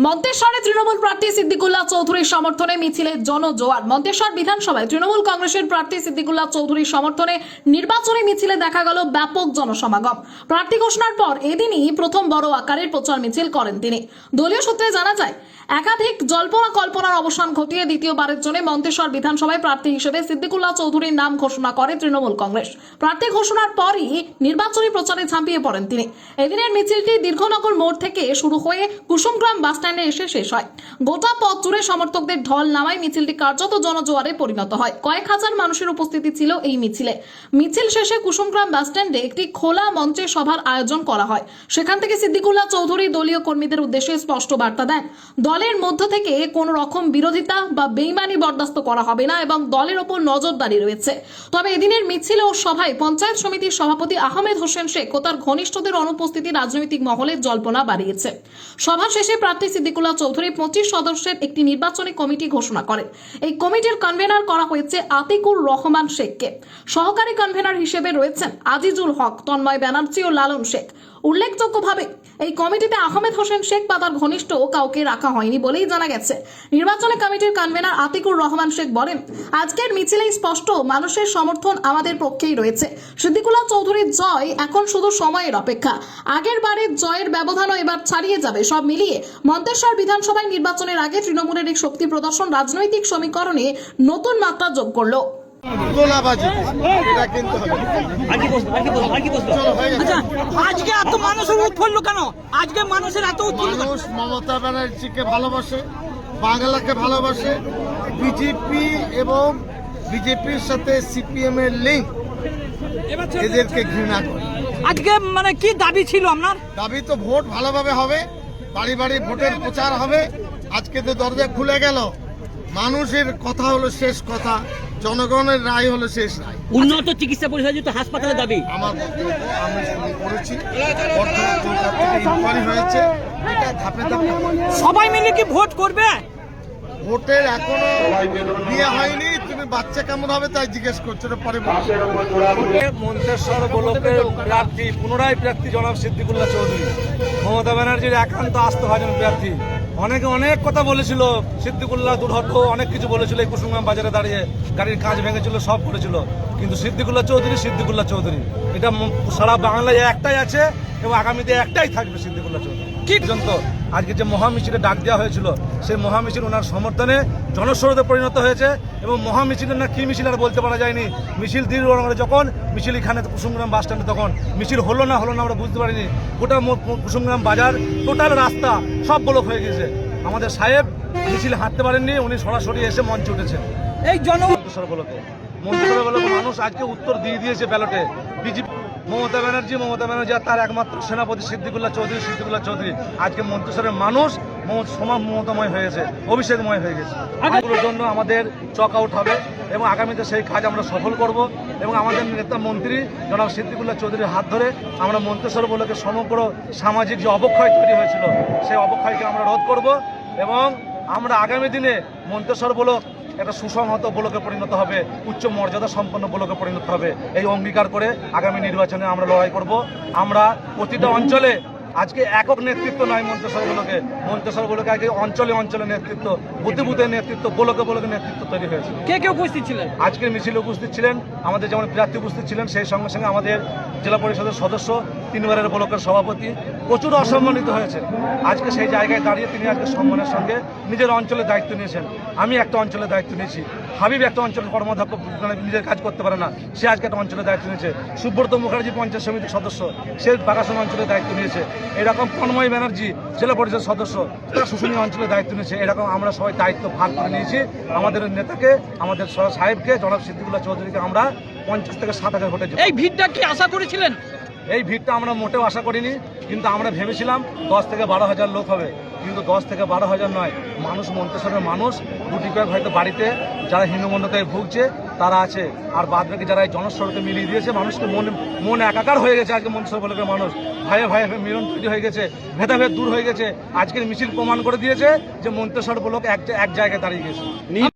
মন্তেশ্বরে তৃণমূল প্রার্থী সিদ্দিকুল্লাহ চৌধুরীর সমর্থনে মিছিলে জনজোয়ার। মন্তেশ্বর বিধানসভায় তৃণমূল কংগ্রেসের প্রার্থী সিদ্দিকুল্লাহ চৌধুরীর সমর্থনে নির্বাচনী মিছিলে দেখা গেল ব্যাপক জনসমাগম। প্রার্থী ঘোষণার পর এদিনই প্রথম বড় আকারের প্রচার মিছিল করেন তিনি। দলীয় সূত্রে জানা যায়, একাধিক জল্পনা কল্পনার অবসান ঘটিয়ে দ্বিতীয়বারের জন্য মন্তেশ্বর বিধানসভায় প্রার্থী হিসেবে সিদ্দিকুল্লাহ চৌধুরীর নাম ঘোষণা করে তৃণমূল কংগ্রেস। প্রার্থী ঘোষণার পরই নির্বাচনী প্রচারে ঝাঁপিয়ে পড়েন তিনি। এদিনের মিছিলটি দীর্ঘনগর মোড় থেকে শুরু হয়ে কুসুমগ্রাম বাসস্ট্যান্ডে এসে শেষ হয়। গোটা পথ জুড়ে সমর্থকদের ঢল নামায় মিছিলটি কার্যত জনজোয়ারে পরিণত হয়। কয়েক হাজার মানুষের উপস্থিতি ছিল এই মিছিলে। মিছিল শেষে কুসুমগ্রাম বাসস্ট্যান্ডে একটি খোলা মঞ্চে সভার আয়োজন করা হয়। সেখান থেকে সিদ্দিকুল্লাহ চৌধুরী দলীয় কর্মীদের উদ্দেশ্যে স্পষ্ট বার্তা দেন, দলের মধ্য থেকে কোনো রকম বিরোধিতা বা বেইমানি বরদাস্ত করা হবে না এবং দলের ওপর নজরদারি রয়েছে। তবে এদিনের মিছিল ও সভায় পঞ্চায়েত সমিতির সভাপতি আহমেদ হোসেন শেখ ও তার ঘনিষ্ঠদের অনুপস্থিতি রাজনৈতিক মহলে জল্পনা বাড়িয়েছে। সভা শেষে প্রার্থী সিদ্দিকুল্লাহ চৌধুরী 25 সদস্যের একটি নির্বাচনী কমিটি ঘোষণা করেন। এই কমিটির কনভেনার করা হয়েছে আতিকুর রহমান শেখকে। সহকারী কনভেনার হিসেবে রয়েছেন আজিজুল হক, তন্ময় ব্যানার্জি ও লালন শেখ। উল্লেখযোগ্যভাবে এই কমিটিতে আহমেদ হোসেন শেখ বা তার ঘনিষ্ঠ কাউকে রাখা হয়নি বলেই জানা গেছে। নির্বাচনী কমিটির কনভেনার আতিকুর রহমান শেখ বলেন, আজকের মিছিলেই স্পষ্ট মানুষের সমর্থন আমাদের পক্ষেই রয়েছে। সিদ্দিকুল্লাহ চৌধুরীর জয় এখন শুধু সময়ের অপেক্ষা। আগের বারের জয়ের ব্যবধানও এবার ছাড়িয়ে যাবে। সব মিলিয়ে মন্তেশ্বর বিধানসভায় নির্বাচনের আগে তৃণমূলের এই শক্তি প্রদর্শন রাজনৈতিক সমীকরণে নতুন মাত্রা যোগ করলো। আজকে এত মানুষের উৎফুল্ল কেন? আজকে মানুষের এত মানুষ মমতা ব্যানার্জিকে ভালোবাসে, বাংলাকে ভালোবাসে। বিজেপি এবং বিজেপির সাথে সিপিএম এর লিঙ্ক এদেরকে ঘৃণা করে। আজকে মানে কি দাবি ছিল আপনার? দাবি তো ভোট ভালোভাবে হবে, বাড়ি বাড়ি ভোটের প্রচার হবে। আজকে তো দরজা খুলে গেল। মানুষের কথা হলো শেষ কথা, জনগণের রায় হলো শেষ রায়। উন্নত চিকিৎসা পরিষেবা যুক্ত হাসপাতালের দাবি আমার বক্তব্য আমি শুরু করেছি। বর্তমান কলকাতা থেকে ইনকোয়ারি হয়েছে, এটা ধাপে ধাপে। সবাই মিলে কি ভোট করবে? ভোটের এখনো বিয়ে হয়নি, তুমি বাচ্চা কেমন হবে তাই জিজ্ঞেস করছো, পরে মন্তেশ্বর ব্লকের প্রার্থী, পুনরায় প্রার্থী জনাব সিদ্দিকুল্লাহ চৌধুরী, মমতা ব্যানার্জির একান্ত আস্থাভাজন প্রার্থী। অনেকে অনেক কথা বলেছিল, সিদ্দিকুল্লাহ দুর্হত অনেক কিছু বলেছিল। এই কুসুমগ্রাম বাজারে দাঁড়িয়ে গাড়ির কাঁচ ভেঙেছিল, সব করেছিল, কিন্তু সিদ্দিকুল্লাহ চৌধুরী এটা সারা বাংলায় একটাই আছে এবং আগামীতে একটাই থাকবে, সিদ্দিকুল্লাহ চৌধুরী। কি পর্যন্ত আজকে যে মহামিছিলে ডাক দেওয়া হয়েছিল, সেই মহামিছিল ওনার সমর্থনে জনস্রোতে পরিণত হয়েছে এবং মহামিছিলের না কি মিছিল আর বলতে পারা যায়নি। মিছিল দীর্ঘ যখন মিছিল এখানে কুসুমগ্রাম বাস স্ট্যান্ডে, তখন মিছিল হলো না আমরা বুঝতে পারিনি। গোটা কুসুমগ্রাম বাজার টোটাল রাস্তা সব ব্লক হয়ে গেছে। আমাদের সাহেব মিছিল হাঁটতে পারেননি, উনি সরাসরি এসে মঞ্চে উঠেছেন। এই মন্তেশ্বর ব্লকে মানুষ আজকে উত্তর দিয়ে দিয়েছে ব্যালটে। বিজেপি মমতা ব্যানার্জি আর তার একমাত্র সেনাপতি সিদ্দিকুল্লাহ চৌধুরী। আজকে মন্তেশ্বরের মানুষ মমতাময় হয়েছে, অভিষেকময় হয়ে গেছে। এগুলোর জন্য আমাদের চক আউট হবে এবং আগামীতে সেই কাজ আমরা সফল করব এবং আমাদের নেতা মন্ত্রী জনাব সিদ্দিকুল্লাহ চৌধুরীর হাত ধরে আমরা মন্তেশ্বর ব্লকে সমগ্র সামাজিক যে অবক্ষয় তৈরি হয়েছিল, সেই অবক্ষয়কে আমরা রোধ করব এবং আমরা আগামী দিনে মন্তেশ্বর ব্লক একটা সুসংহত ব্লকে পরিণত হবে, উচ্চ মর্যাদা সম্পন্ন ব্লকে পরিণত হবে। এই অঙ্গীকার করে আগামী নির্বাচনে আমরা লড়াই করব। আমরা প্রতিটা অঞ্চলে আজকে একক নেতৃত্ব নয়, মন্তেশ্বর ব্লকে আগে অঞ্চলে নেতৃত্ব, বুথে বুথে নেতৃত্ব, ব্লকে নেতৃত্ব তৈরি হয়েছে। কে উপস্থিত ছিলেন? আজকের মিছিলে উপস্থিত ছিলেন আমাদের যেমন প্রার্থী উপস্থিত ছিলেন, সেই সঙ্গে সঙ্গে আমাদের জেলা পরিষদের সদস্য, 3 বারের ব্লকের সভাপতি প্রচুর অসম্মানিত হয়েছে। আজকে সেই জায়গায় দাঁড়িয়ে তিনি আজকে সম্মানের সঙ্গে নিজের অঞ্চলের দায়িত্ব নিয়েছেন। আমি একটা অঞ্চলের দায়িত্ব নিয়েছি, হাবিব একটা অঞ্চলের কর্মাধ্যক্ষ, নিজের কাজ করতে পারে না, সে আজকে একটা অঞ্চলের দায়িত্ব নিয়েছে। সুব্রত মুখার্জি পঞ্চায়েত সমিতির সদস্য, সে বাগাসন অঞ্চলের দায়িত্ব নিয়েছে। এরকম তন্ময় ব্যানার্জি জেলা পরিষদ সদস্য, তারা শুশুনিয়া অঞ্চলের দায়িত্ব নিয়েছে। এরকম আমরা সবাই দায়িত্ব ভাগ করে নিয়েছি। আমাদের নেতাকে, আমাদের সাহেবকে, জনাব সিদ্দিকুল্লাহ চৌধুরীকে আমরা 50 থেকে 7,000 ভোটে। এই ভিড়টা কি আশা করেছিলেন? এই ভিড়টা আমরা মোটেও আশা করিনি, কিন্তু আমরা ভেবেছিলাম 10 থেকে 12,000 লোক হবে, কিন্তু 10 থেকে 12,000 নয়। মানুষ, মন্তেশ্বরের মানুষ দুটি কয়েক হয়তো বাড়িতে যারা হীনমন্যতায় ভুগছে তারা আছে, আর বাদ বাকি যারা এই জনস্রোতে মিলিয়ে দিয়েছে। মানুষকে মন একাকার হয়ে গেছে। আজকে মন্তেশ্বর ব্লকের মানুষ ভাইয়ে মিলন তৈরি হয়ে গেছে, ভেদাভেদ দূর হয়ে গেছে। আজকের মিছিল প্রমাণ করে দিয়েছে যে মন্তেশ্বর ব্লক এক জায়গায় দাঁড়িয়ে গেছে।